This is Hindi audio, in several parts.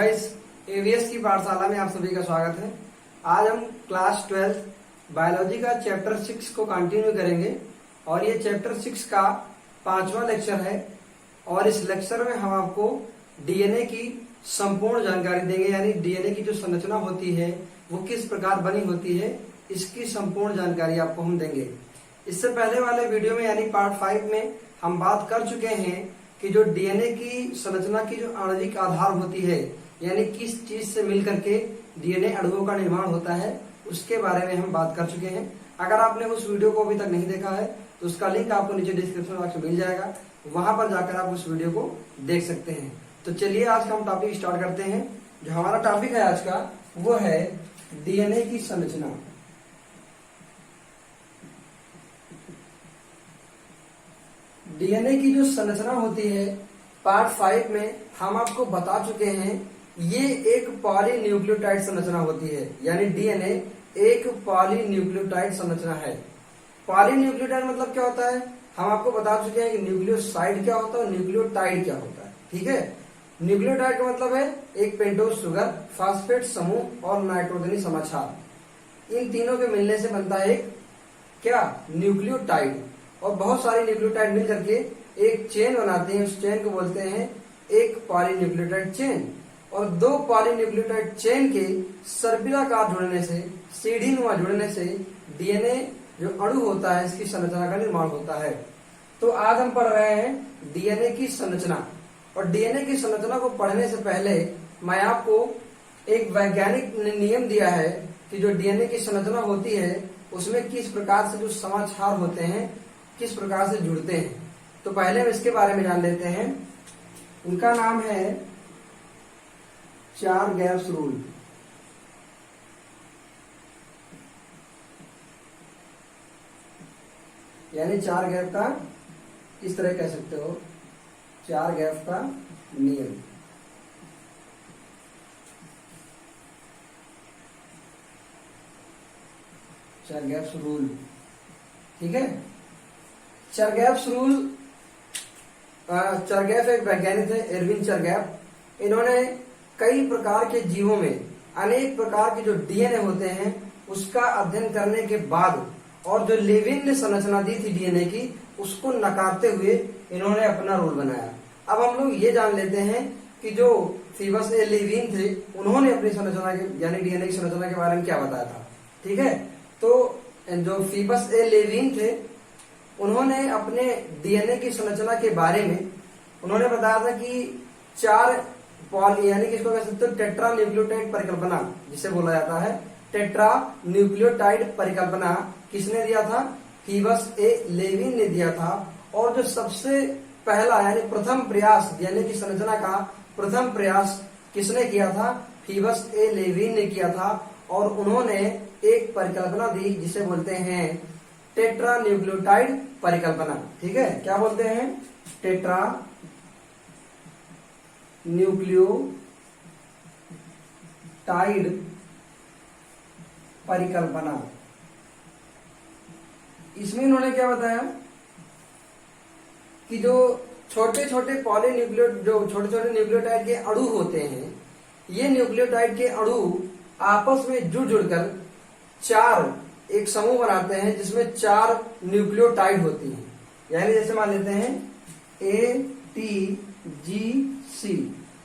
गाइस, एवीएस की पाठशाला में आप सभी का स्वागत है। आज हम क्लास 12 बायोलॉजी का चैप्टर 6 को कंटिन्यू करेंगे और ये चैप्टर 6 का 5वां लेक्चर है। और इस लेक्चर में हम आपको डीएनए की संपूर्ण जानकारी देंगे, यानी डीएनए की जो संरचना होती है वो किस प्रकार बनी होती है, इसकी संपूर्ण जानकारी आपको हम देंगे। इससे पहले वाले वीडियो में यानी पार्ट 5 में हम बात कर चुके हैं कि जो डीएनए की संरचना की जो आणविक आधार होती है, यानी किस चीज से मिलकर के डीएनए अणुओं का निर्माण होता है, उसके बारे में हम बात कर चुके हैं। अगर आपने उस वीडियो को अभी तक नहीं देखा है तो उसका लिंक आपको नीचे डिस्क्रिप्शन बॉक्स में मिल जाएगा, वहां पर जाकर आप उस वीडियो को देख सकते हैं। तो चलिए आज का हम टॉपिक स्टार्ट करते हैं। जो हमारा टॉपिक है आज का वो है डीएनए की संरचना। डीएनए की जो संरचना होती है पार्ट 5 में हम आपको बता चुके हैं, ये एक पॉलीन्यूक्लियोटाइड संरचना होती है, यानी डीएनए एक पॉलीन्यूक्लियोटाइड संरचना है। पॉलीन्यूक्लियोटाइड मतलब क्या होता है, हम आपको बता चुके हैं कि न्यूक्लियोसाइड क्या होता है और न्यूक्लियोटाइड क्या होता है। ठीक है, न्यूक्लियोटाइड का मतलब है एक पेंटोज शुगर, फास्फेट समूह और नाइट्रोजनी समाचार। इन तीनों के मिलने से बनता है एक क्या, न्यूक्लियोटाइड। और बहुत सारी न्यूक्लियोटाइड मिल करके एक चेन बनाते हैं, उस चेन को बोलते हैं एक पॉलीन्यूक्लियोटाइड चेन। और दो पॉलीन्यूक्लियोटाइड चेन के सर्पिलाकार जुड़ने से, सीढ़ीनुमा जुड़ने से डीएनए जो अणु होता है इसकी संरचना का निर्माण होता है। तो आज हम पढ़ रहे हैं डीएनए की संरचना। और डीएनए की संरचना को पढ़ने से पहले मैं आपको एक वैज्ञानिक नियम दिया है कि जो डीएनए की संरचना होती है उसमें किस प्रकार से जो समाचार होते हैं किस प्रकार से जुड़ते हैं। तो पहले हम इसके बारे में जान लेते हैं। उनका नाम है 4 गैप्स रूल। यानी 4 गैप का, इस तरह कह सकते हो, 4 गैप का नियम। चरगैप्स रूल, ठीक है। चरगैप्स रूल, चरगैप एक वैज्ञानिक है, एरविन चरगैप। इन्होंने कई प्रकार के जीवों में अनेक प्रकार के जो डीएनए होते हैं उसका अध्ययन करने के बाद और जो लेविन ने संरचना दी थी डीएनए की, उसको नकारते हुए इन्होंने अपना रूल बनाया। अब हम लोग ये जान लेते हैं कि जो फीबस ए लेविन थे उन्होंने अपनी संरचना के यानी डीएनए की संरचना के बारे में क्या बताया था। ठीक है, तो जो फीबस ए लेविन थे उन्होंने अपने डीएनए की संरचना के बारे में उन्होंने बताया था कि 4 यानी कि इसको कह सकते हो टेट्रा न्यूक्लियोटाइड परिकल्पना जिसे बोला जाता है। टेट्रा न्यूक्लियोटाइड परिकल्पना किसने दिया था, फीबस ए लेविन ने दिया था। और जो सबसे पहला यानी प्रथम प्रयास डीएनए की संरचना का प्रथम प्रयास किसने किया था, फीबस ए लेविन ने किया था। और उन्होंने एक परिकल्पना दी जिसे बोलते हैं टेट्रा न्यूक्लियोटाइड परिकल्पना। ठीक है, क्या बोलते हैं, टेट्रा न्यूक्लियोटाइड परिकल्पना। इसमें इन्होंने क्या बताया कि जो छोटे छोटे जो छोटे छोटे न्यूक्लियोटाइड के अणु होते हैं, ये न्यूक्लियोटाइड के अणु आपस में जुड़ जुड़कर 4 एक समूह बनाते हैं जिसमें 4 न्यूक्लियोटाइड होती हैं। यानी जैसे मान लेते हैं ATGC,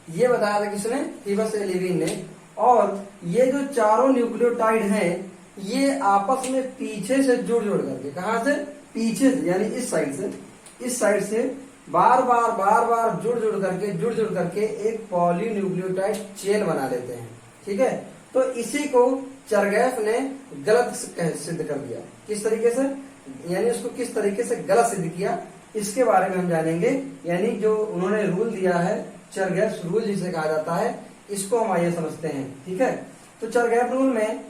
ये बताया था किसने, फीबस ए लेविन ने। और ये जो चारों न्यूक्लियोटाइड हैं ये आपस में पीछे से जुड़ जुड़ करके, कहां से, पीछे से, यानी इस साइड से बार बार जुड़ जुड़ करके एक पॉलीन्यूक्लियोटाइड चेन बना लेते हैं। ठीक है, तो इसी को चरगैप ने गलत सिद्ध कर दिया। किस तरीके से, यानी उसको किस तरीके से गलत सिद्ध किया इसके बारे में हम जानेंगे। यानी जो उन्होंने रूल दिया है चरगैप रूल जिसे कहा जाता है, इसको हम आइए समझते हैं। ठीक है, तो चरगैप रूल में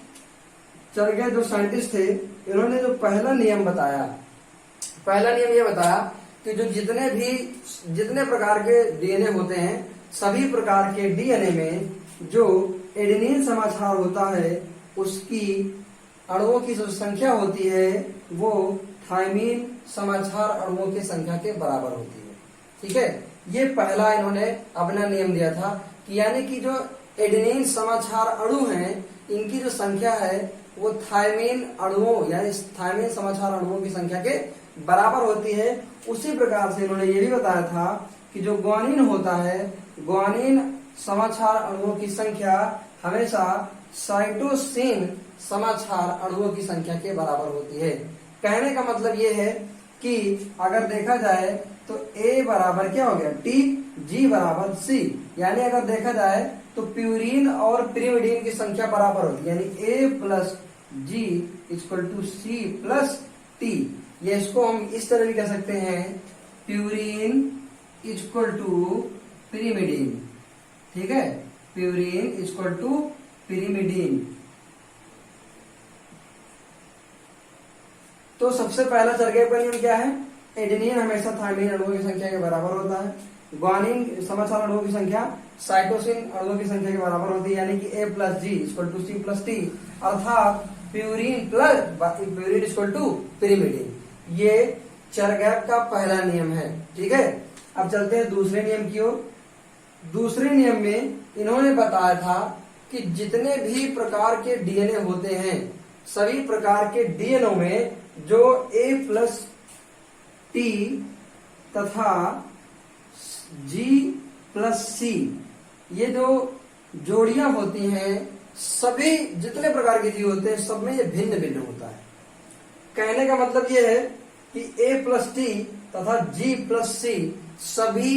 चरगैप जो साइंटिस्ट थे इन्होंने जो पहला नियम बताया, पहला नियम ये बताया कि जो जितने प्रकार के डीएनए होते हैं सभी प्रकार के डीएनए में जो एडेनिन समाचार होता है उसकी अणुओं की जो संख्या होती है वो थायमीन समाचार अणुओं की संख्या के बराबर होती है। ठीक है, ये पहला इन्होंने अपना नियम दिया था कि यानी कि जो एडेनिन समाचार अणु हैं, इनकी जो संख्या है वो थायमीन अणुओं यानी थायमीन समाचार अणुओं की संख्या के बराबर होती है। उसी प्रकार से इन्होंने ये भी बताया था कि जो ग्वानिन होता है, ग्वानिन समाचार अणुओं की संख्या हमेशा साइटोसिन समाचार अणुओं की संख्या के बराबर होती है। कहने का मतलब ये है कि अगर देखा जाए तो A बराबर क्या हो गया T, G बराबर C, यानी अगर देखा जाए तो प्यूरिन और पिरिमिडीन की संख्या बराबर होती है, यानी A plus G equal to C plus T। ये इसको हम इस तरह भी कह सकते हैं, प्यूरिन इक्वल टू पिरिमिडीन, ठीक है, प्यूरिन इक्वल टू पिरिमिडीन। तो सबसे पहला चरगेव का नियम क्या है, एडेनिन हमेशा थायमीन अणुओं की संख्या के बराबर होता है, ग्वानिन समाचार अणुओं की संख्या साइटोसिन अणुओं की संख्या के बराबर होती है, यानी कि A plus G equal to C plus T, अर्थात प्यूरिन इक्वल टू पिरिमिडीन। ये चरगैप का पहला नियम है, ठीक है। अब चलते हैं दूसरे नियम की ओर। दूसरे नियम में इन्होंने बताया था कि जितने भी प्रकार के डीएनए होते हैं, सभी प्रकार के डीएनए में जो A प्लस T तथा G प्लस C ये जो जोड़ियां होती हैं, सभी जितने प्रकार के जीव होते हैं सब में ये भिन्न भिन्न होता है। कहने का मतलब ये है कि A प्लस T तथा G प्लस C सभी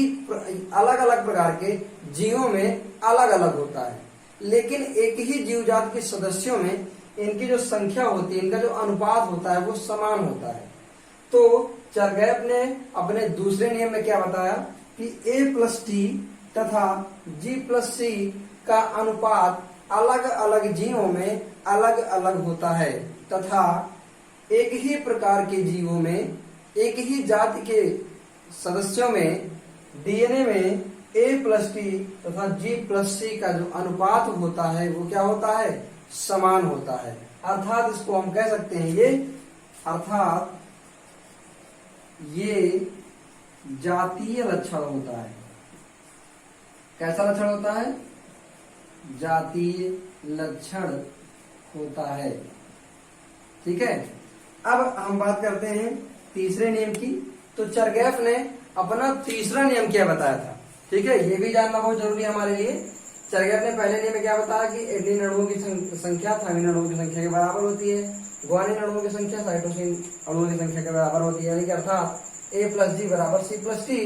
अलग अलग प्रकार के जीवों में अलग अलग होता है, लेकिन एक ही जीवजात के सदस्यों में इनकी जो संख्या होती है, इनका जो अनुपात होता है वो समान होता है। तो चरगैप ने अपने दूसरे नियम में क्या बताया कि A प्लस T तथा G प्लस C का अनुपात अलग अलग जीवों में अलग अलग होता है, तथा एक ही प्रकार के जीवों में, एक ही जाति के सदस्यों में डीएनए में A प्लस T तथा G प्लस C का जो अनुपात होता है वो क्या होता है, समान होता है। अर्थात इसको हम कह सकते हैं ये जातीय लक्षण होता है। कैसा लक्षण होता है, जातीय लक्षण होता है, ठीक है। अब हम बात करते हैं तीसरे नियम की। तो चरगैप ने अपना तीसरा नियम क्या बताया था, ठीक है, ये भी जानना बहुत जरूरी है हमारे लिए। चरगैप ने पहले नियम में क्या बताया कि एडेनिन अणुओं की संख्या थायमीन अणुओं की संख्या के बराबर होती है, ग्वानिन अणुओं की संख्या साइटोसिन अणुओं की संख्या के बराबर होती है, यानी कि अर्थात A प्लस G बराबर C प्लस T,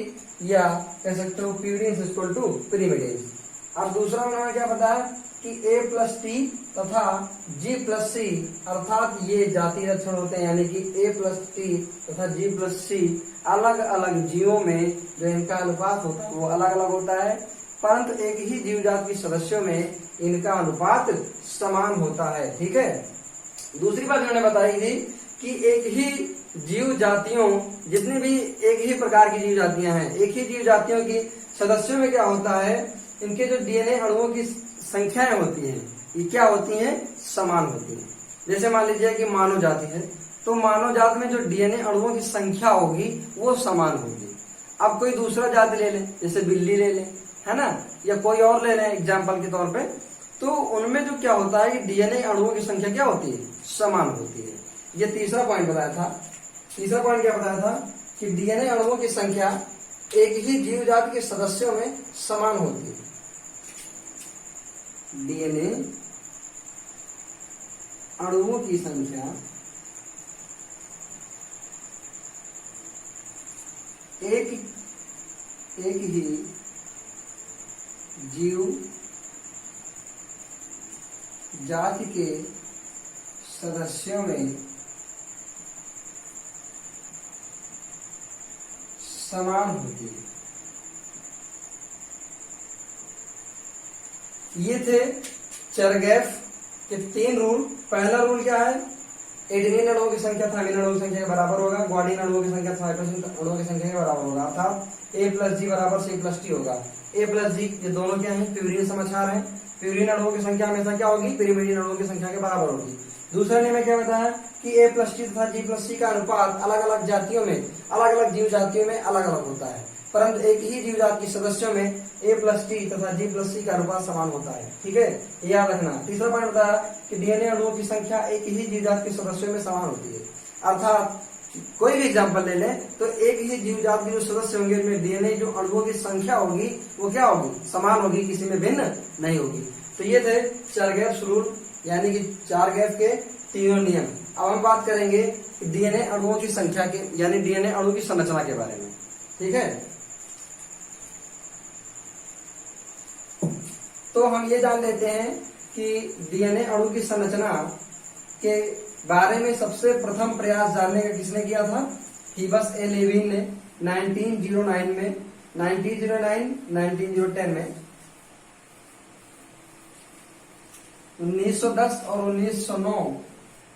या कह सकते हो प्यूरिन इक्वल टू पिरिमिडीन। अब दूसरा उन्होंने क्या बताया कि A प्लस T तथा G प्लस C अर्थात ये जातीय लक्षण होते हैं, यानी कि A प्लस T तथा G प्लस C अलग अलग जीवों में जो इनका अनुपात होता है वो अलग अलग होता है, परंतु एक ही जीवजात के सदस्यों में इनका अनुपात समान होता है, ठीक है। दूसरी बात उन्होंने बताई थी कि एक ही जीव जातियों, जितनी भी एक ही प्रकार की जीव जातियां हैं, एक ही जीव जातियों की सदस्यों में क्या होता है, इनके जो डीएनए अणुओं की संख्याएं होती हैं ये क्या होती हैं, समान होती हैं। जैसे मान लीजिए कि मानव जाति है, तो मानव जात में जो डीएनए अणुओं की संख्या होगी वो समान होगी। अब कोई दूसरा जाति ले लें, जैसे बिल्ली ले लें, है ना, या कोई और ले लें एग्जाम्पल के तौर पे, तो उनमें जो क्या होता है कि डीएनए अणुओं की संख्या क्या होती है, समान होती है। ये तीसरा पॉइंट बताया था। तीसरा पॉइंट क्या बताया था कि डीएनए अणुओं की संख्या एक ही जीव जाति के सदस्यों में समान होती है। डीएनए अणुओं की संख्या एक ही जीव जाति के सदस्यों में समान होती है। ये थे चरगैप के 3 रूल। पहला रूल क्या है, एडेनिन अणुओं की संख्या थायमीन अणुओं की संख्या के बराबर होगा, ग्वानिन अणुओं की संख्या साइटोसिन अणुओं की संख्या के बराबर होगा, अर्थात A प्लस G बराबर C प्लस T होगा। A प्लस G ये दोनों क्या है, प्यूरिन समाचार है। प्यूरिन अणुओं की संख्या हमेशा क्या होगी, पिरिमिडीन अणुओं की संख्या के बराबर होगी। दूसरा नियम में क्या बताया कि ए प्लस टी तथा जी प्लस सी का अनुपात अलग अलग जातियों में, अलग अलग जीव जातियों में अलग अलग होता है, परंतु एक ही जीव जाति के सदस्यों में ए प्लस टी तथा जी प्लस सी का अनुपात समान होता है। ठीक है, याद रखना। तीसरा पॉइंट बताया कि डीएनए अणुओं की संख्या एक ही जीव जाति के सदस्यों में समान होती है। अर्थात कोई भी एग्जाम्पल ले लें तो एक ही जीव जाति के जो सदस्य होंगे उनमें डीएनए जो अणुओं की संख्या होगी वो क्या होगी, समान होगी, किसी में भिन्न नहीं होगी। तो ये थे चरगैफ रूल, यानी कि चारगैफ के तीनों नियम। अब हम बात करेंगे डीएनए अणुओं की संख्या के, यानी डीएनए अणु की संरचना के बारे में। ठीक है, तो हम ये जान लेते हैं कि डीएनए अणु की संरचना के बारे में सबसे प्रथम प्रयास जानने का किसने किया था? हीबस ए लेविन ने 1909 में, 1910 में, 1910 और 1909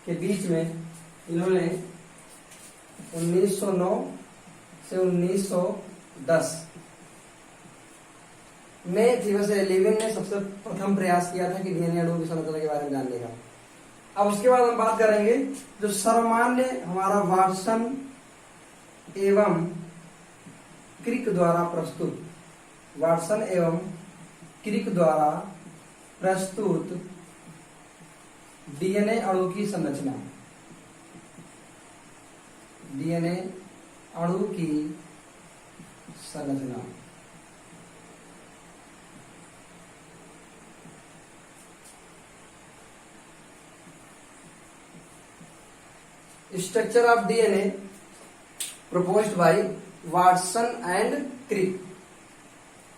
के बीच में इन्होंने 1909 से 1910 में हीबस ए लेविन ने सबसे प्रथम प्रयास किया था कि डीएनए अणुओं की संरचना के बारे में जानने का। अब उसके बाद हम बात करेंगे जो सर्वमान्य हमारा वाटसन एवं क्रिक द्वारा प्रस्तुत, वाटसन एवं क्रिक द्वारा प्रस्तुत डीएनए अणु की संरचना, डीएनए अणु की संरचना। Structure of DNA proposed by Watson and Crick.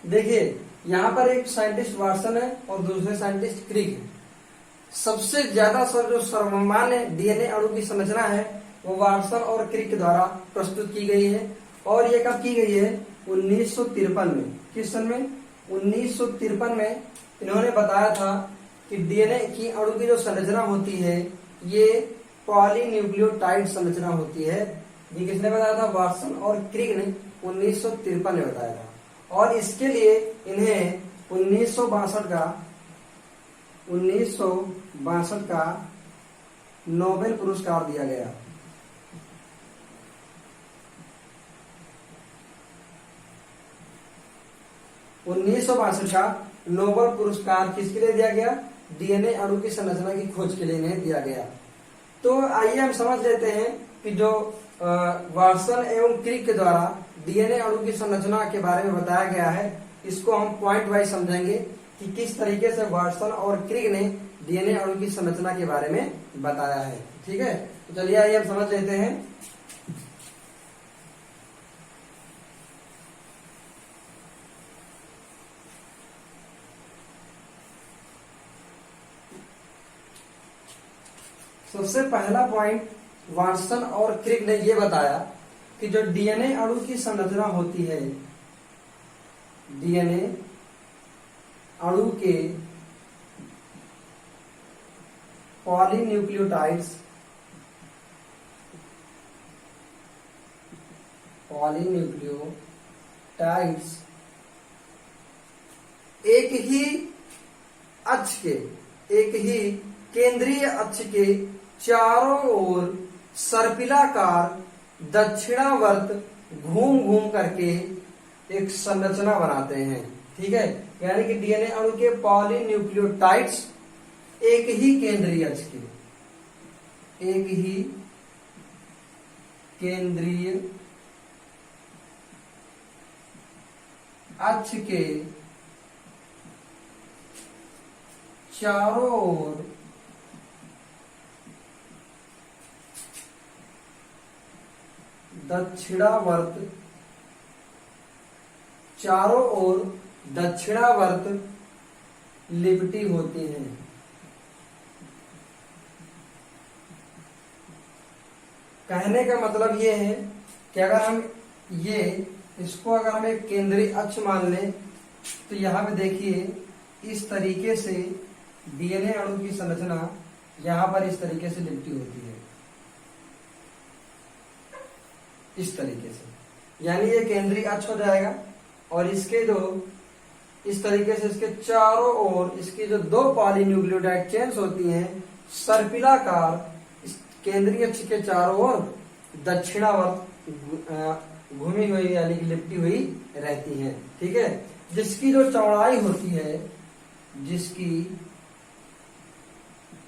देखिए यहां पर एक साइंटिस्ट वाटसन है और दूसरे साइंटिस्ट क्रिक है। सबसे ज्यादा जो सर्वमान्य डीएनए अणु की संरचना है वो वाटसन और क्रिक द्वारा प्रस्तुत की गई है, और ये कब की गई है? 1953 में। किस सन में? 1953 में इन्होंने बताया था कि डीएनए की अणु की जो संरचना होती है ये पॉलीन्यूक्लियोटाइड संरचना होती है। ये किसने बताया था? वाटसन और क्रिक ने 1953 में बताया था, और इसके लिए इन्हें 1962 का नोबेल पुरस्कार दिया गया। का नोबेल पुरस्कार किसके लिए दिया गया? डीएनए अणु की संरचना की खोज के लिए इन्हें दिया गया। तो आइए हम समझ लेते हैं कि जो वाटसन एवं क्रिक के द्वारा डीएनए अणु की संरचना के बारे में बताया गया है, इसको हम पॉइंट वाइज समझेंगे कि किस तरीके से वाटसन और क्रिक ने डीएनए अणु की संरचना के बारे में बताया है। ठीक है, तो चलिए आइए हम समझ लेते हैं। सबसे पहला पॉइंट वाटसन और क्रिक ने यह बताया कि जो डीएनए अणु की संरचना होती है, डीएनए अणु के पॉलीन्यूक्लियोटाइड्स एक ही अक्ष के, एक ही केंद्रीय अक्ष के चारों ओर सर्पिलाकार दक्षिणावर्त घूम घूम करके एक संरचना बनाते हैं। ठीक है, यानी कि डीएनए अणु के पॉलीन्यूक्लियोटाइड्स एक ही केंद्रीय अक्ष के, एक ही केंद्रीय अक्ष के चारों ओर दक्षिणावर्त, चारों ओर दक्षिणावर्त लिपटी होती हैं। कहने का मतलब ये है कि अगर हम इसको अगर हम एक केंद्रीय अक्ष मान लें तो यहां पे देखिए इस तरीके से डीएनए अणु की संरचना यहां पर इस तरीके से लिपटी होती है, इस तरीके से, यानी ये केंद्रीय अक्ष हो जाएगा। और इसके जो इस तरीके से इसके चारों ओर इसकी जो दो पॉलीन्यूक्लियोटाइड चेन्स होती हैं सर्पिलाकार केंद्रीय अक्ष के चारों ओर दक्षिणावर्त घूमी हुई यानी कि लिपटी हुई रहती हैं। ठीक है, जिसकी जो चौड़ाई होती है, जिसकी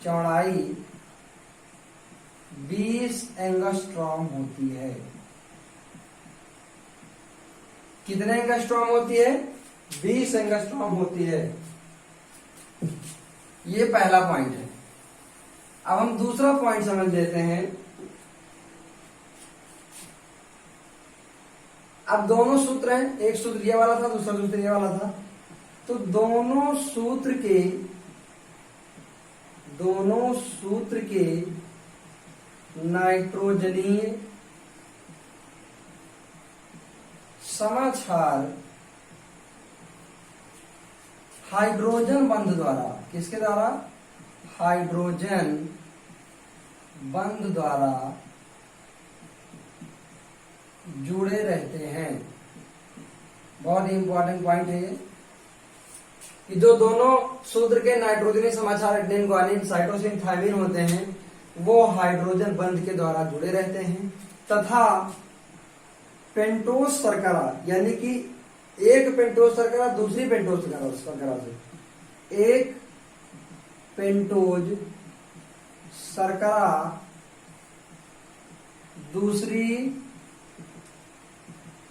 चौड़ाई 20 एंगस्ट्रॉम होती है। कितने एंगस्ट्रॉम होती है? 20 एंगस्ट्रॉम होती है। ये पहला पॉइंट है। अब हम दूसरा पॉइंट समझ लेते हैं। अब दोनों सूत्र हैं, एक सूत्र ये वाला था, दूसरा सूत्र ये वाला था। तो दोनों सूत्र के नाइट्रोजनीय समाक्षार हाइड्रोजन बंध द्वारा, किसके द्वारा? हाइड्रोजन बंध द्वारा जुड़े रहते हैं। बहुत ही इंपॉर्टेंट पॉइंट है ये, कि जो दोनों सूत्र के नाइट्रोजनी समाक्षार एडेनिन, ग्वानिन, साइटोसिन, थायमिन होते हैं, वो हाइड्रोजन बंध के द्वारा जुड़े रहते हैं। तथा पेंटोज शर्करा, यानी कि एक पेंटोज शर्करा दूसरी पेंटोज शर्करा से, एक पेंटोज शर्करा दूसरी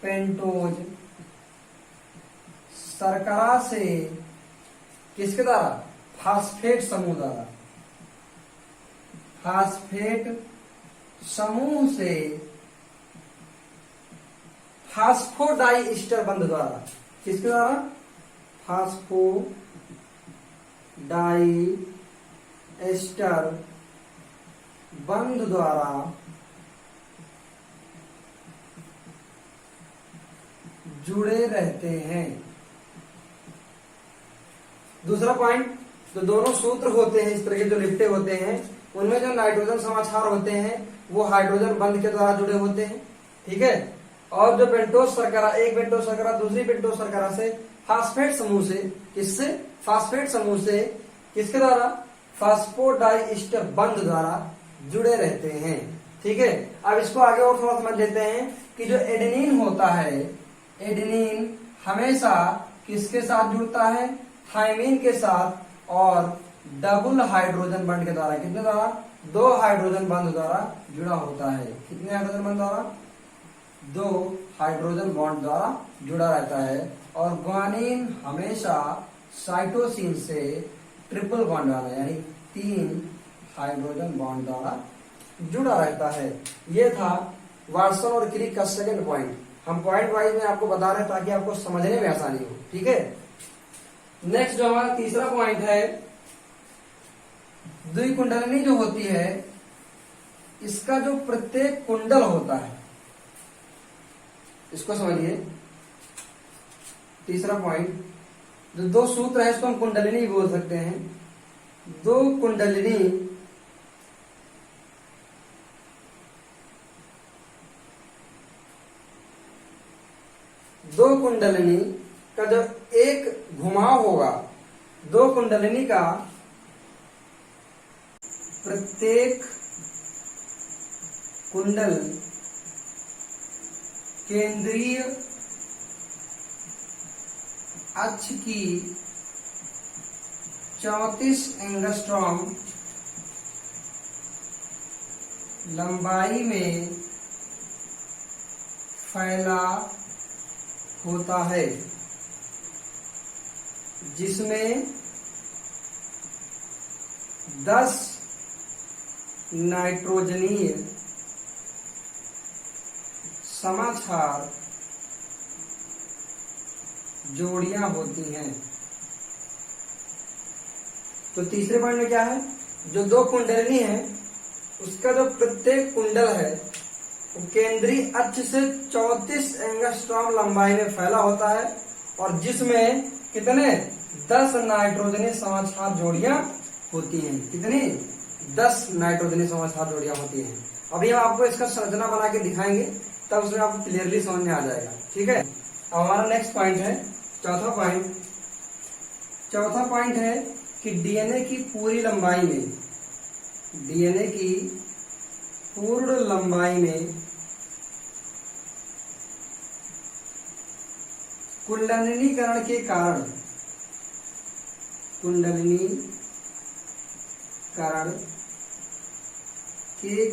पेंटोज शर्करा से, किसके द्वारा? फास्फेट समूह द्वारा, फास्फेट समूह से फास्फोडाइस्टर बंध द्वारा, किसके द्वारा? फास्फोडाइस्टर बंध द्वारा जुड़े रहते हैं। दूसरा पॉइंट, जो दोनों सूत्र होते हैं इस तरह के जो लिपटे होते हैं, उनमें जो नाइट्रोजन समाक्षार होते हैं वो हाइड्रोजन बंध के द्वारा जुड़े होते हैं। ठीक है, और जो पेंटोज शर्करा, एक पेंटोज शर्करा दूसरी पेंटोज शर्करा से फास्फेट समूह से, किससे? फास्फेट समूह से, किसके द्वारा? फास्फोडाइस्टर बंध द्वारा जुड़े रहते हैं। ठीक है, अब इसको आगे और थोड़ा समझ लेते हैं कि जो एडेनिन होता है, एडेनिन हमेशा किसके साथ जुड़ता है? थायमिन के साथ, और डबल हाइड्रोजन बंध के द्वारा, कितने द्वारा? 2 हाइड्रोजन बंध द्वारा जुड़ा होता है। कितने हाइड्रोजन बंध द्वारा? 2 हाइड्रोजन बॉन्ड द्वारा जुड़ा रहता है। और ग्वानिन हमेशा साइटोसिन से ट्रिपल बॉन्ड वाला, यानी 3 हाइड्रोजन बॉन्ड द्वारा जुड़ा रहता है। यह था वाटसन और क्रिक का सेकंड पॉइंट। हम पॉइंट वाइज में आपको बता रहे हैं ताकि आपको समझने में आसानी हो। ठीक है, नेक्स्ट जो हमारा तीसरा पॉइंट है, द्विकुंडलिनी जो होती है, इसका जो प्रत्येक कुंडल होता है, इसको समझिए। तीसरा पॉइंट, जो 2 सूत्र है इसको हम कुंडलिनी बोल सकते हैं। 2 कुंडलिनी का जो एक घुमाव होगा, 2 कुंडलिनी का प्रत्येक कुंडल केंद्रीय अक्ष की 34 एंगस्ट्रॉम लंबाई में फैला होता है, जिसमें 10 नाइट्रोजनीय समाक्षार जोड़ियां होती हैं। तो तीसरे पॉइंट में क्या है, जो 2 कुंडलिनी है उसका जो प्रत्येक कुंडल है वो केंद्रीय अक्ष से 34 एंगस्ट्रॉम लंबाई में फैला होता है, और जिसमें कितने? 10 नाइट्रोजनी समाक्षार जोड़ियां होती हैं। कितनी? 10 नाइट्रोजनी समाक्षार जोड़ियां होती हैं। अभी हम आपको इसका संरचना बना के दिखाएंगे, तब उसमें आपको क्लियरली समझ में आ जाएगा। ठीक है, अब हमारा नेक्स्ट पॉइंट है चौथा पॉइंट है कि डीएनए की पूरी लंबाई में, डीएनए की पूर्ण लंबाई में कुंडलीनीकरण के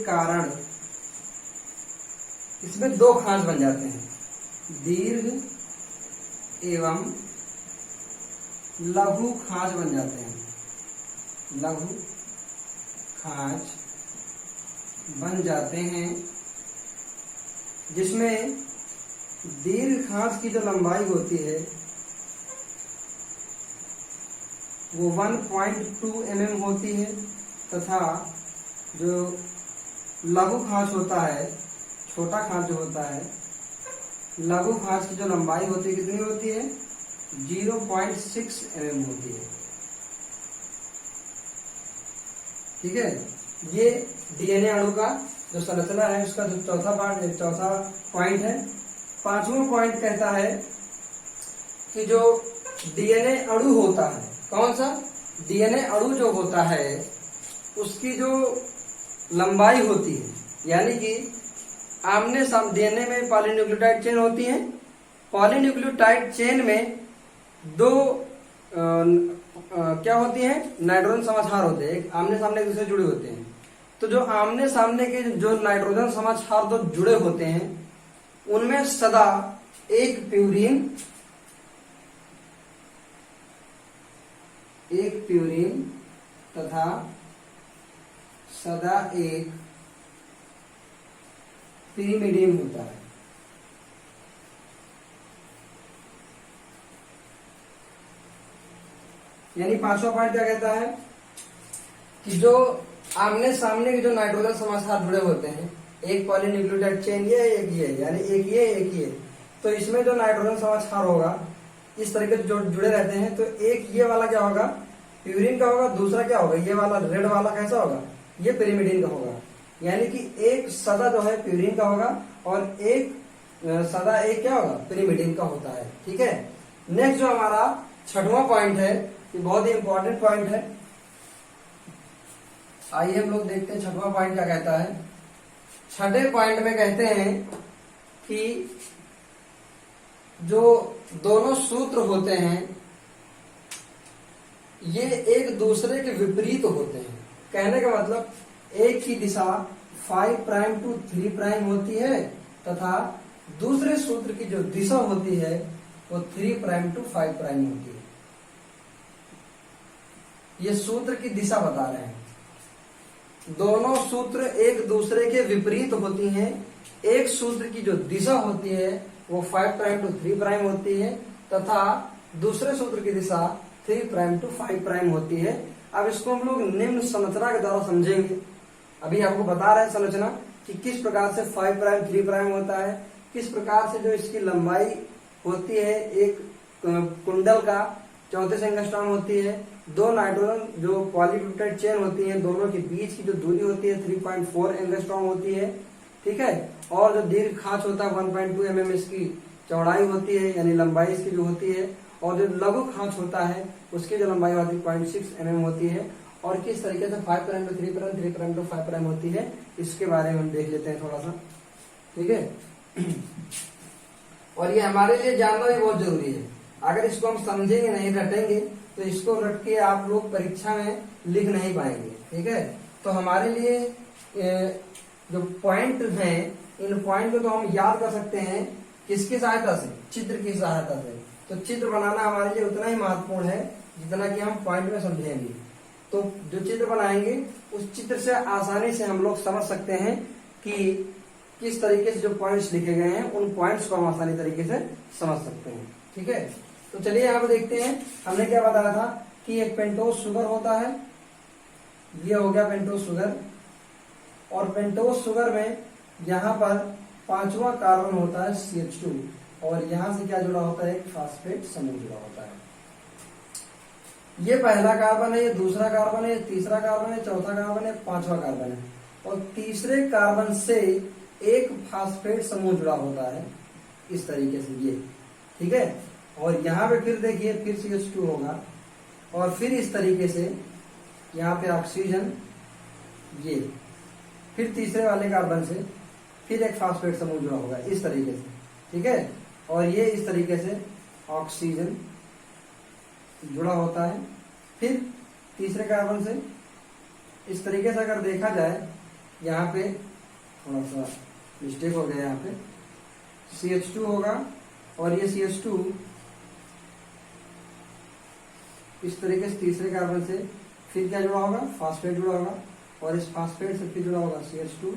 कारण इसमें दो खांच बन जाते हैं, दीर्घ एवं लघु खांच बन जाते हैं, लघु खांच बन जाते हैं, जिसमें दीर्घ खांच की जो लंबाई होती है वो 1.2 mm होती है, तथा जो लघु खांच होता है, छोटा खांच जो होता है, लघु खांच की जो लंबाई होती है कितनी होती है, 0.6 mm होती है। ठीक है, ये डीएनए अणु का जो संरचना है उसका जो चौथा पॉइंट है। पांचवा पॉइंट कहता है कि जो डीएनए अणु होता है, कौन सा डीएनए अणु जो होता है उसकी जो लंबाई होती है, यानी कि आमने सामने डीएनए में पॉलीन्यूक्लियोटाइड चेन होती है, पॉलीन्यूक्लियोटाइड चेन में दो क्या होती है, नाइट्रोजन समाक्षार होते हैं, एक आमने सामने एक दूसरे जुड़े होते हैं। तो जो आमने सामने के जो नाइट्रोजन समाक्षार दो जुड़े होते हैं उनमें सदा एक प्यूरीन तथा सदा एक पिरिमिडिन होता है। यानी पांचवा पॉइंट क्या कहता है कि जो आमने सामने के जो नाइट्रोजन समाक्षार जुड़े होते हैं, एक पॉलीन्यूक्लियोटाइड चेन ये एक ये, यानी एक ये, तो इसमें जो नाइट्रोजन समाक्षार होगा इस तरीके से जो जुड़े रहते हैं, तो एक ये वाला क्या होगा, प्यूरिन का होगा, दूसरा क्या होगा, ये वाला रेड वाला कैसा होगा, ये पिरिमिडिन का होगा। यानी कि एक सदा जो है प्यूरिन का होगा और एक सदा एक क्या होगा, पिरिमिडिन का होता है। ठीक है, नेक्स्ट जो हमारा छठवां पॉइंट है, ये बहुत ही इंपॉर्टेंट पॉइंट है। आइए हम लोग देखते हैं छठवां पॉइंट क्या कहता है। छठे पॉइंट में कहते हैं कि जो दोनों सूत्र होते हैं ये एक दूसरे के विपरीत होते हैं। कहने का मतलब एक की दिशा 5 प्राइम टू 3 प्राइम होती है तथा दूसरे सूत्र की जो दिशा होती है वो 3 प्राइम टू 5 प्राइम होती है। ये सूत्र की दिशा बता रहे हैं। दोनों सूत्र एक दूसरे के विपरीत होती हैं। एक सूत्र की जो दिशा होती है वो 5 प्राइम टू 3 प्राइम होती है तथा दूसरे सूत्र की दिशा 3 प्राइम टू 5 प्राइम होती है। अब इसको हम लोग निम्न संरचना के द्वारा समझेंगे। अभी आपको बता रहे हैं संरचना कि किस प्रकार से 5 प्राइम 3 प्राइम होता है, किस प्रकार से जो इसकी लंबाई होती है एक कुंडल का 34 एंगस्ट्रॉम होती है। दो नाइट्रोजन जो पॉलीपेप्टाइड चेन होती है दोनों के बीच की जो दूरी होती है 3.4 एंगस्ट्रॉम होती है। ठीक है, और जो दीर्घ खांच होता है 1.2 mm इसकी चौड़ाई होती है, यानी लंबाई इसकी जो होती है। और जो लघु खांच होता है उसकी जो लंबाई होती है 0.6 mm होती है। और किस तरीके से 5 prime to 3 prime 3 prime to 5 prime होती है इसके बारे में हम देख लेते हैं थोड़ा सा। ठीक है, और ये हमारे लिए जानना भी बहुत जरूरी है। अगर इसको हम समझेंगे नहीं, रटेंगे, तो इसको रट के आप लोग परीक्षा में लिख नहीं पाएंगे। ठीक है, तो हमारे लिए जो पॉइंट हैं इन पॉइंट को तो हम याद कर सकते हैं किसकी सहायता से, चित्र की सहायता से। तो चित्र बनाना हमारे लिए उतना ही महत्वपूर्ण है जितना कि हम पॉइंट में समझेंगे। तो जो चित्र बनाएंगे उस चित्र से आसानी से हम लोग समझ सकते हैं कि किस तरीके से जो पॉइंट्स लिखे गए हैं उन पॉइंट्स को हम आसानी तरीके से समझ सकते हैं। ठीक है, तो चलिए यहाँ पे देखते हैं हमने क्या बताया था कि एक पेंटोज शुगर होता है। ये हो गया पेंटोज शुगर, और पेंटोज शुगर में यहाँ पर 5वां कार्बन होता है CH2 और यहाँ से क्या जुड़ा होता है, एक फास्फेट समूह जुड़ा होता है। ये पहला कार्बन है, ये दूसरा कार्बन है, ये तीसरा कार्बन है, चौथा कार्बन है, 5वां कार्बन है। और तीसरे कार्बन से एक फास्फेट समूह जुड़ा होता है इस तरीके से ये। ठीक है, और यहाँ पे फिर देखिए फिर CH2 होगा और फिर इस तरीके से यहाँ पे ऑक्सीजन ये। फिर तीसरे वाले कार्बन से फिर एक फास्फेट समूह जुड़ा होगा इस तरीके से, ठीक है। और ये इस तरीके से ऑक्सीजन जुड़ा होता है। फिर तीसरे कार्बन से इस तरीके से अगर देखा जाए, यहाँ पे थोड़ा सा मिस्टेक हो गया, यहाँ पे CH2 होगा और ये CH2 इस तरीके से तीसरे कार्बन से फिर क्या जुड़ा होगा, फास्फेट जुड़ा होगा, और इस फास्फेट से फिर जुड़ा होगा CH2,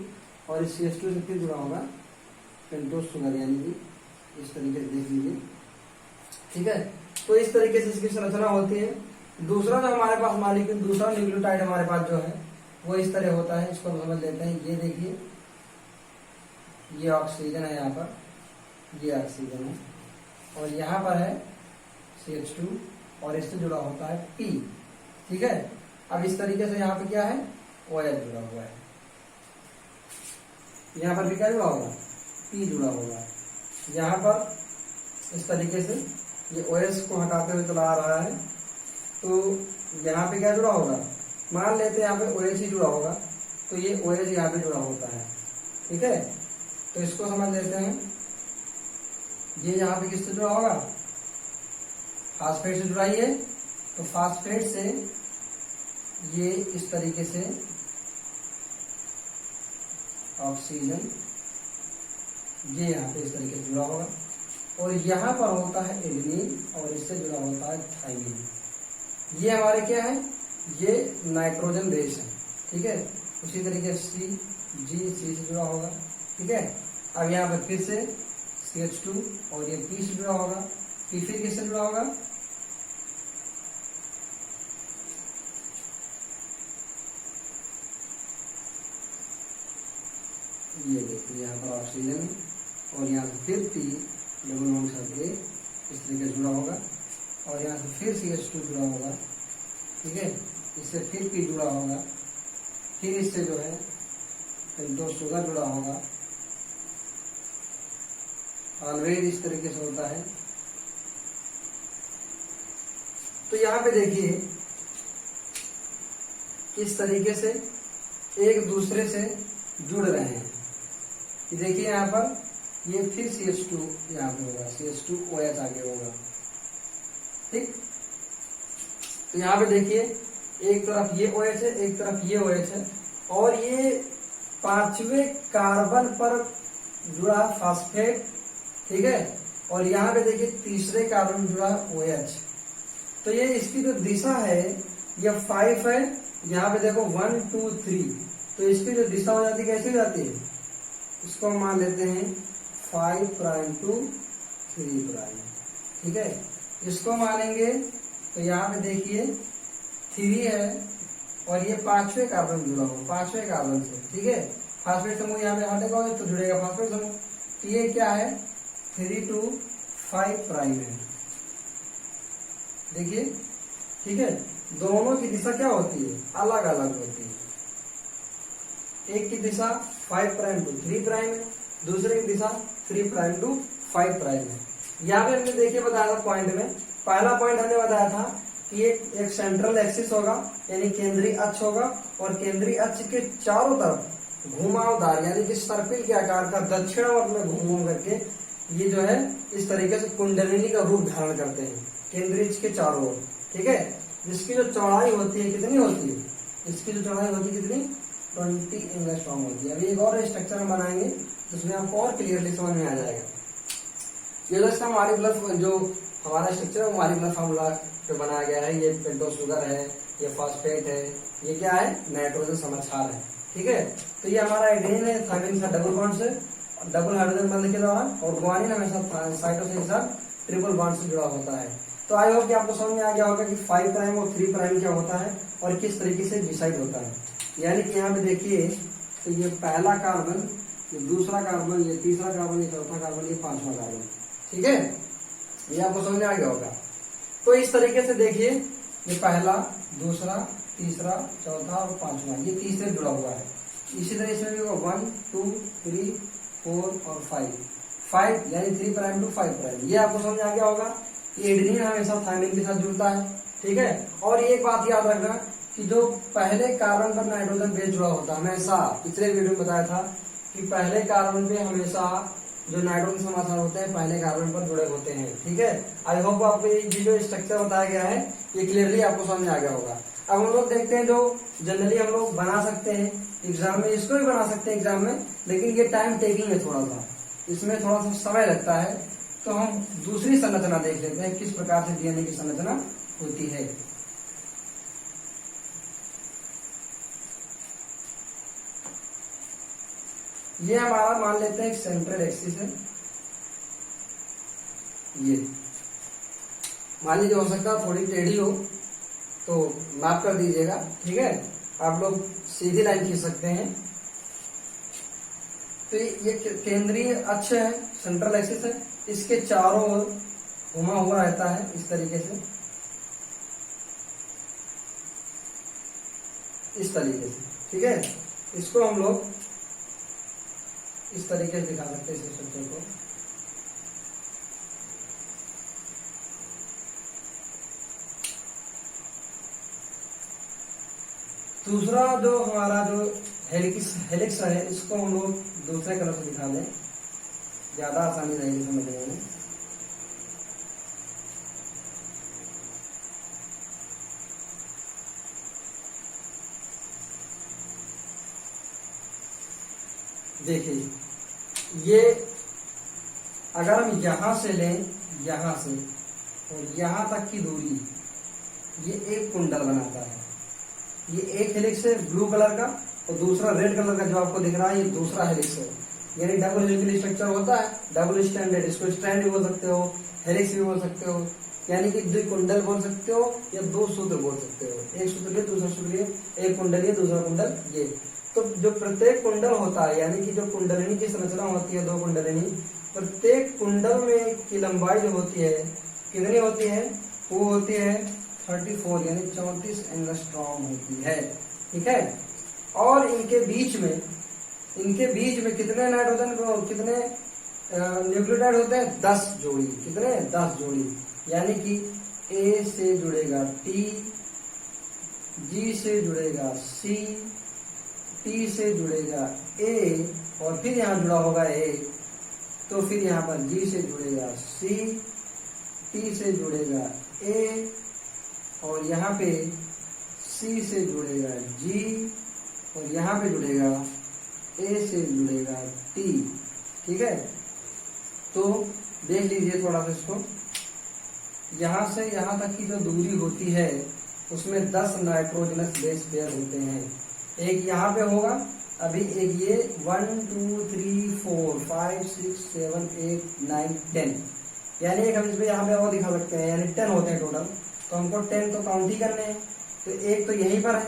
और इस CH2 से फिर जुड़ा होगा पेंटोस शुगर, यानी कि इस तरीके से देख लीजिए, ठीक है। तो इस तरीके से इसकी संरचना होती है। दूसरा जो हमारे पास मॉलिक्यूल, दूसरा न्यूक्लियोटाइड हमारे पास जो है वो इस तरह होता है। इसको हम समझ लेते हैं। ये देखिए, ये ऑक्सीजन है, यहाँ पर ये ऑक्सीजन है, और यहाँ पर है CH2 और इससे जुड़ा होता है P, ठीक है। अब इस तरीके से यहाँ पे क्या है, OH जुड़ा हुआ है, यहाँ पर भी क्या जुड़ा होगा, P जुड़ा होगा। यहाँ पर इस तरीके से ये OH को हटाते हुए चला आ रहा है, तो यहाँ पे क्या जुड़ा होगा, मान लेते हैं यहाँ पे OH ही जुड़ा होगा, तो ये OH यहाँ पे जुड़ा होता है, ठीक है। तो इसको समझ लेते हैं। ये यहाँ पे किससे जुड़ा होगा, फास्फेट से जुड़ा ही है, तो फास्फेट से ये इस तरीके से ऑक्सीजन ये यहाँ पे इस तरीके से जुड़ा होगा, और यहाँ पर होता है एडेनिन और इससे जुड़ा होता है थाइमिन। ये हमारे क्या है, ये नाइट्रोजन बेस है, ठीक है। उसी तरीके से सी से जुड़ा होगा, ठीक है। अब यहाँ पर फिर से CH2 और ये P से जुड़ा होगा। P फिर किससे जुड़ा होगा, ये देखिए यहाँ पर ऑक्सीजन, और यहाँ से फिर P डबल बॉन्ड करके इस तरीके से जुड़ा होगा, और यहाँ से फिर CH2 जुड़ा होगा, ठीक है। इससे फिर P जुड़ा होगा, फिर इससे जो है पेंटोस शुगर जुड़ा होगा। ऑलवेज इस तरीके से होता है। तो यहाँ पे देखिए किस तरीके से एक दूसरे से जुड़ रहे हैं। देखिए यहाँ पर ये फिर CH2 यहाँ पे होगा, CH2OH आगे होगा, ठीक। तो यहाँ पे देखिए एक तरफ ये OH है, एक तरफ ये OH है, और ये पांचवें कार्बन पर जुड़ा फास्फेट, ठीक है। और यहाँ पे देखिए तीसरे कार्बन जुड़ा OH। तो ये इसकी जो दिशा है ये 5 है, यहाँ पे देखो 1 2 3, तो इसकी जो दिशा हो जाती है कैसी हो जाती है, इसको हम मान लेते हैं 5 प्राइम टू 3 प्राइम, ठीक है। इसको मानेंगे तो यहाँ पे देखिए 3 है, और ये पांचवें कार्बन जुड़ा हो, पांचवें कार्बन से, ठीक है। फास्फेट समूह यहाँ पे हटेगा तो जुड़ेगा फास्फेट समूह। तो ये क्या है, 3 to 5 प्राइम है, देखिए, ठीक है। दोनों की दिशा क्या होती है, अलग अलग होती है। एक की दिशा 5 प्राइम टू 3 प्राइम है, दूसरे की दिशा 3 प्राइम टू 5 प्राइम है। यहाँ पे हमने देखिए बताया था पॉइंट में, पहला पॉइंट हमने बताया था कि एक सेंट्रल एक्सिस होगा, यानी केंद्रीय अक्ष होगा, और केंद्रीय अक्ष के चारों तरफ घुमावदार यानी कि सर्पिल के आकार का दक्षिणावर्त में घूम घूम करके ये जो है इस तरीके से कुंडलिनी का रूप धारण करते हैं केंद्रीय अक्ष के चारों ओर, ठीक है। जिसकी जो चौड़ाई होती है कितनी होती है, इसकी जो चौड़ाई होती है कितनी, 20 एंगस्ट्रॉम होती है। अभी एक और स्ट्रक्चर हम बनाएंगे जिसमें आपको और क्लियरली समझ में आ जाएगा। ये दोस्तों हमारी प्लस जो हमारा स्ट्रक्चर है हमारी प्लस फॉर्मूला पे बनाया गया है। ये पेंटोस शुगर है, ये फास्फेट है, ये क्या है, नाइट्रोजन समाक्षार है, ठीक है। तो ये हमारा एडेनिन है, थायमिन का डबल बॉन्ड से, डबल हाइड्रोजन बंध के द्वारा, और गुआनिन हमेशा साइटोसिन के साथ ट्रिपल बॉन्ड से जुड़ा होता है। तो आई होप कि आपको समझ में आ गया होगा कि 5 प्राइम और 3 प्राइम क्या होता है और किस तरीके से डिसाइड होता है। यानी कि यहाँ पे देखिए, तो ये पहला कार्बन, ये दूसरा कार्बन, ये तीसरा कार्बन, ये चौथा कार्बन, ये पांचवा कार्बन, ठीक है। ये आपको समझ में आ गया होगा। तो इस तरीके से देखिए, ये पहला, दूसरा, तीसरा, चौथा और पांचवा, ये तीसरे जुड़ा हुआ है। इसी तरह इसमें भी 1 2 3 4 और 5 यानी 3 प्राइम टू 5 प्राइम। ये आपको समझ में आ गया होगा कि एडेनिन हमेशा थायमिन के साथ जुड़ता है, ठीक है। और एक बात याद रखना कि जो पहले कार्बन पर नाइट्रोजन बेस जुड़ा होता है हमेशा, पिछले वीडियो में बताया था कि पहले कार्बन पे हमेशा जो नाइट्रोजन समाधान होते हैं पहले कार्बन पर जुड़े होते हैं। ठीक है, आई होप आपको ये जो स्ट्रक्चर बताया गया है ये क्लियरली आपको समझ में आ गया होगा। अब हम लोग देखते हैं जो जनरली हम लोग बना सकते हैं एग्जाम में, इसको भी बना सकते हैं एग्जाम में, लेकिन ये टाइम टेकिंग है थोड़ा सा, इसमें थोड़ा सा समय लगता है। तो हम दूसरी संरचना देख लेते हैं किस प्रकार से डीएनए की संरचना होती है। ये हमारा मान लेते हैं एक सेंट्रल एक्सिस है, ये मान लीजिए हो सकता है थोड़ी टेढ़ी हो तो माफ कर दीजिएगा। ठीक है, आप लोग सीधी लाइन खींच सकते हैं। तो ये केंद्रीय अक्ष है, सेंट्रल एक्सिस है, इसके चारों ओर घुमा हुआ रहता है इस तरीके से, इस तरीके से। ठीक है, इसको हम लोग इस तरीके से दिखा सकते हैं इस स्ट्रक्चर को। दूसरा जो हमारा जो हेलिक्स है, इसको हम लोग दूसरे कलर से दिखा दें, ज्यादा आसानी रहेगी समझने में। देखिए, ये अगर हम यहां से लें, यहां से और यहां तक की दूरी, ये एक कुंडल बनाता है। ये एक हेलिक्स है ब्लू कलर का और दूसरा रेड कलर का जो आपको दिख रहा है ये दूसरा हेलिक्स है। यानी डबल हेलिकल स्ट्रक्चर होता है, डबल स्टैंडर्ड, इसको स्ट्रैंड भी बोल सकते हो, हेलिक्स भी बोल सकते हो, यानी कि दो कुंडल बोल सकते हो या दो सूत्र बोल सकते हो, एक सूत्र लिए दूसरा सूत्र लिए, एक कुंडल ये दूसरा कुंडल ये। तो जो प्रत्येक कुंडल होता है, यानी कि जो कुंडलिनी की संरचना होती है, दो कुंडलिनी, प्रत्येक कुंडल में की लंबाई जो होती है कितनी होती है, वो होती है 34 यानी 34 एंगस्ट्रॉम होती है। ठीक है, और इनके बीच में कितने नाइट्रोजन को कितने न्यूक्लियोटाइड होते हैं, 10 जोड़ी। कितने, 10 जोड़ी। यानी कि ए से जुड़ेगा टी, जी से जुड़ेगा सी, टी से जुड़ेगा ए, और फिर यहाँ जुड़ा होगा ए, तो फिर यहाँ पर जी से जुड़ेगा सी, टी से जुड़ेगा ए, और यहाँ पे सी से जुड़ेगा जी, और यहाँ पे जुड़ेगा ए से जुड़ेगा टी। ठीक है, तो देख लीजिए थोड़ा सा इसको, यहाँ से यहाँ तक की जो दूरी होती है उसमें 10 नाइट्रोजनस बेस पेयर होते हैं। एक यहाँ पे होगा, अभी एक ये 1 2 3 4 5 6 7 8 9 10, यानी एक हम इसमें यहाँ पे और दिखा सकते हैं, यानी 10 होते हैं टोटल। तो हमको 10 तो काउंट ही करने हैं, तो एक तो यहीं पर है।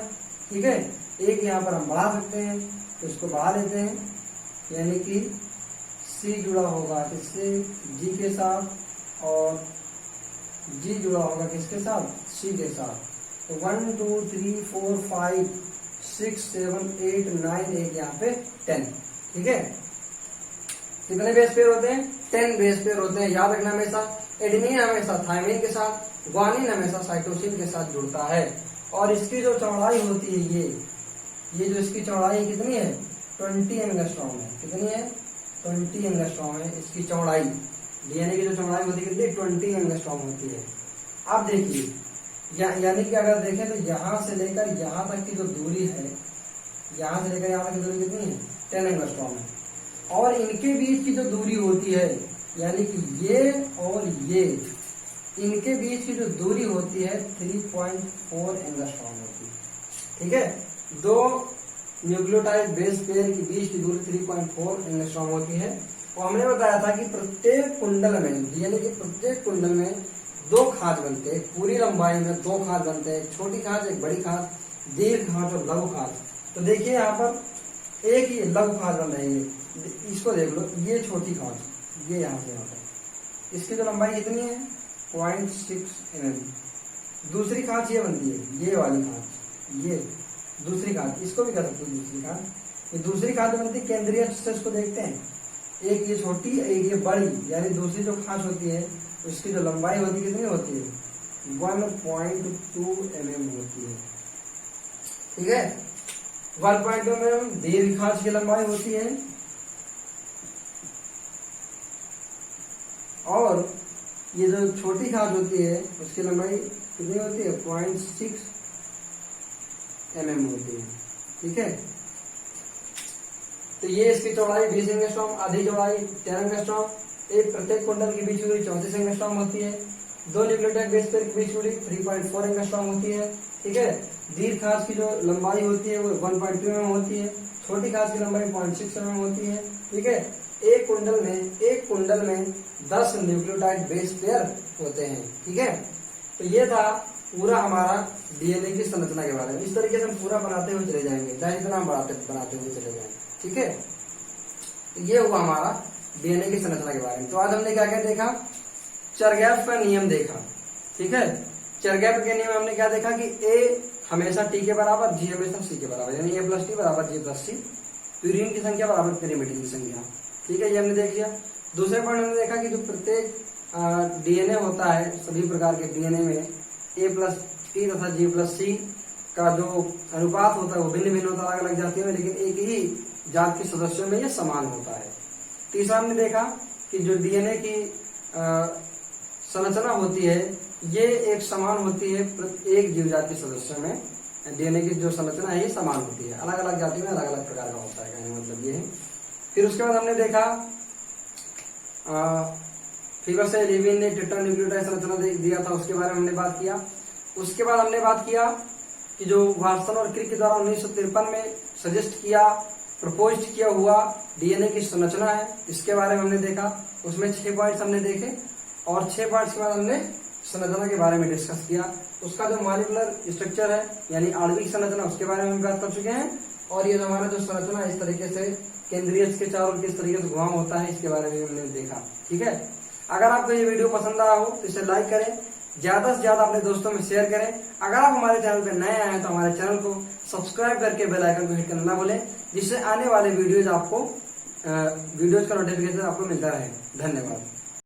ठीक है, एक यहाँ पर हम बढ़ा सकते हैं, तो इसको बढ़ा लेते हैं, यानी कि सी जुड़ा होगा किससे, जी के साथ, और जी जुड़ा होगा किसके साथ, सी के साथ। तो 1 2 3 4 5 6 7 8 9, एक यहाँ पे 10। ठीक है, कितने बेस पेयर होते हैं, 10 बेस पेयर होते हैं। याद रखना हमेशा, एडेनिन हमेशा थायमिन के साथ, ग्वानिन हमेशा साइटोसिन के साथ जुड़ता है। और इसकी जो चौड़ाई होती है, ये जो इसकी चौड़ाई कितनी है, 20 एंगस्ट्रॉम है। कितनी है, 20 एंगस्ट्रॉम है इसकी चौड़ाई। डीएनए की जो चौड़ाई होती है कितनी, 20 एंगस्ट्रॉम होती है। अब देखिए, यानी कि अगर देखें तो यहाँ से लेकर यहाँ तक की जो दूरी है, यहाँ से लेकर यहाँ तक की दूरी कितनी है, 10 एंगस्ट्रॉम है। और इनके बीच की जो दूरी होती है, यानी कि ये और ये, इनके बीच की जो दूरी होती है 3.4 एंगस्ट्रॉम होती है। ठीक है, दो न्यूक्लियोटाइड बेस पेयर के बीच की दूरी 3.4 एंगस्ट्रॉम होती है। और हमने बताया था कि प्रत्येक कुंडल में, यानी कि प्रत्येक कुंडल में 2 खांच बनते हैं, पूरी लंबाई में 2 खांच बनते हैं, एक छोटी खांच एक बड़ी खांच, दीर्घ खांच और लघु खांच। तो देखिए यहाँ पर एक ही लघु खांच बन रही है, इसको देख लो, ये छोटी खांच, ये यहाँ से यहाँ तक, इसकी जो लंबाई कितनी है 0.6 mm। दूसरी खांच ये बनती है, ये वाली खांच, ये दूसरी खांच, इसको भी कर सकते हैं दूसरी खांच। ये दूसरी खांच बनती है केंद्रीय अक्ष से, इसको देखते हैं, एक ये छोटी एक ये बड़ी, यानी दूसरी जो खांच होती है उसकी जो लंबाई होती है कितनी होती है, 1.2 mm होती है। ठीक है। 1.2 में दीर्घ खांच की लंबाई होती है और ये जो छोटी खांच होती है उसकी लंबाई कितनी होती है 0.6 mm होती है। ठीक है, तो ये इसकी चौड़ाई 20 एंगस्ट्रॉम, आधी चौड़ाई 10 एंगस्ट्रॉम, एक प्रत्येक कुंडल की बीच दूरी 34 एंगस्ट्रॉम होती है। दो न्यूक्लियोटाइड बेस पेयर की बीच दूरी 3.4 एंगस्ट्रॉम होती है। ठीक है, दीर्घ खांच की जो लंबाई होती है वो 1.2 mm होती है, छोटी खांच की लंबाई 0.6 mm होती है। ठीक है, एक कुंडल में 10 न्यूक्लियोटाइड बेस पेयर होते हैं। ठीक है, तो ये था पूरा हमारा डीएनए की संरचना के बारे में। इस तरीके से हम पूरा बनाते हुए चले जाएंगे, चाहे इतना हम बनाते हुए चले जाएंगे। ठीक है, तो ये हुआ हमारा डीएनए की संरचना के बारे में। तो आज हमने क्या क्या देखा, चरगैप का नियम देखा। ठीक है, चरगैप के नियम हमने क्या देखा कि ए हमेशा टी के बराबर, जी हमेशा सी के बराबर, यानी ए प्लस टी बराबर जी प्लस सी, प्यूरिन की संख्या बराबर पेरीमेटिक की संख्या। ठीक है, ये हमने देख लिया। दूसरे पॉइंट हमने देखा कि जो प्रत्येक डीएनए होता है, सभी प्रकार के डीएनए में ए प्लस टी तथा जी प्लस सी का जो अनुपात होता है वो भिन्न भिन्न होता है, अलग अलग जातियों में, लेकिन एक ही जात के सदस्यों में ये समान होता है। तीसरा हमने देखा कि जो डीएनए की संरचना होती है ये एक समान होती है, एक जीव जाति सदस्यों में डीएनए की जो संरचना है ये समान होती है, अलग अलग जाति में अलग अलग प्रकार का होता है, कहने मतलब ये है। फिर उसके बाद हमने देखा फिगर से लेविन ने टेट्रान्यूक्लियोटाइड संरचना दिया था, उसके बारे में हमने बात किया। उसके बाद हमने बात किया कि जो वाटसन और क्रिक द्वारा 1953 में सजेस्ट किया, प्रपोज किया हुआ डीएनए की संरचना है, इसके बारे में हमने देखा। उसमें 6 पॉइंट्स हमने देखे और 6 पॉइंट्स के बाद हमने संरचना के बारे में डिस्कस किया। उसका जो मॉलिक्यूलर स्ट्रक्चर है यानी आणविक संरचना, उसके बारे में हम बात कर चुके हैं। और ये हमारा जो संरचना है इस तरीके से केंद्रीय के चारों किस तरीके से घुमाव होता है, इसके बारे में हमने देखा। ठीक है, अगर आपको ये वीडियो पसंद आया हो तो इसे लाइक करें, ज्यादा से ज्यादा अपने दोस्तों में शेयर करें। अगर आप हमारे चैनल पर नए आए हैं तो हमारे चैनल को सब्सक्राइब करके बेल आइकन को हिट करना ना भूलें, जिससे आने वाले वीडियोज का नोटिफिकेशन आपको मिलता रहे। धन्यवाद।